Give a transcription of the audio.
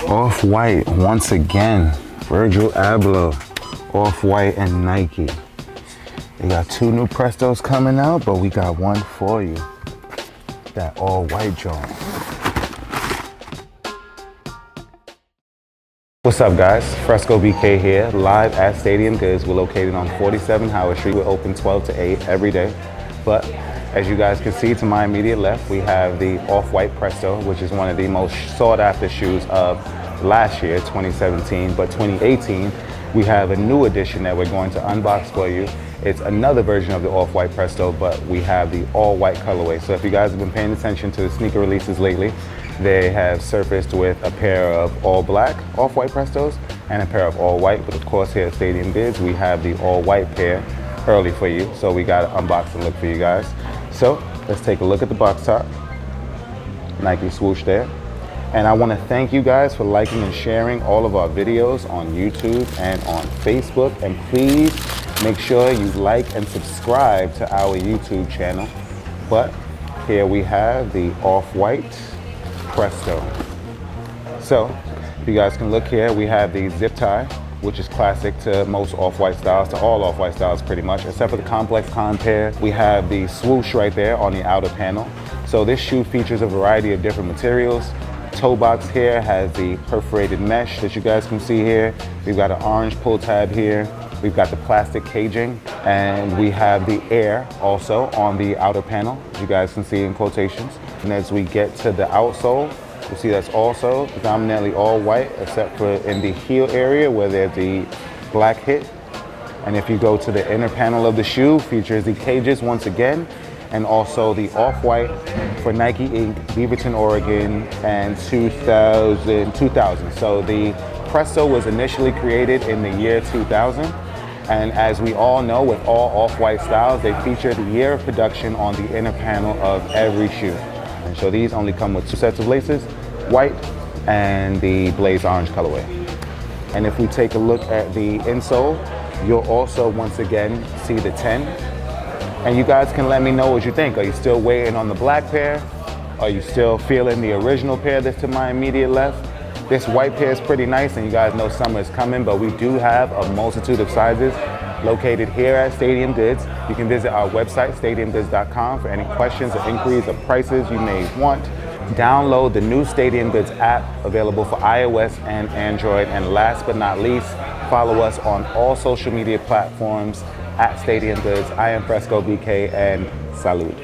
Off-White once again. Virgil Abloh, Off-White and Nike. They got 2 new Prestos coming out, but we got one for you. That all-white joint. What's up, guys? Fresco BK here, live at Stadium Goods. We're located on 47 Howard Street. We're open 12 to 8 every day. But as you guys can see to my immediate left, we have the Off-White Presto, which is one of the most sought after shoes of last year, 2017. But 2018, we have a new edition that we're going to unbox for you. It's another version of the Off-White Presto, but we have the all-white colorway. So if you guys have been paying attention to the sneaker releases lately, they have surfaced with a pair of all-black Off-White Prestos and a pair of all-white. But of course, here at Stadium Goods, we have the all-white pair early for you. So we got to unbox and look for you guys. So let's take a look at the box top. Nike swoosh there. And I want to thank you guys for liking and sharing all of our videos on YouTube and on Facebook. And please make sure you like and subscribe to our YouTube channel. But here we have the Off-White Presto. So if you guys can look here, we have the zip tie, which is classic to most Off-White styles, to all Off-White styles pretty much, except for the complex con pair. We have the swoosh right there on the outer panel. So this shoe features a variety of different materials. Toe box here has the perforated mesh that you guys can see here. We've got an orange pull tab here. We've got the plastic caging, and we have the air also on the outer panel, as you guys can see in quotations. And as we get to the outsole, you see that's also predominantly all white, except for in the heel area where there's the black hit. And if you go to the inner panel of the shoe, features the cages once again, and also the Off-White for Nike Inc., Beaverton, Oregon, and 2000. So the Presto was initially created in the year 2000. And as we all know, with all Off-White styles, they feature the year of production on the inner panel of every shoe. And so these only come with 2 sets of laces, white and the blaze orange colorway. And if we take a look at the insole, you'll also once again see the 10. And you guys can let me know what you think. Are you still waiting on the black pair? Are you still feeling the original pair that's to my immediate left? This white pair is pretty nice, and you guys know summer is coming, but we do have a multitude of sizes located here at Stadium Goods. You can visit our website, stadiumgoods.com, for any questions or inquiries or prices you may want. Download the new Stadium Goods app, available for iOS and Android. And last but not least, follow us on all social media platforms at Stadium Goods. I am Fresco BK, and salute.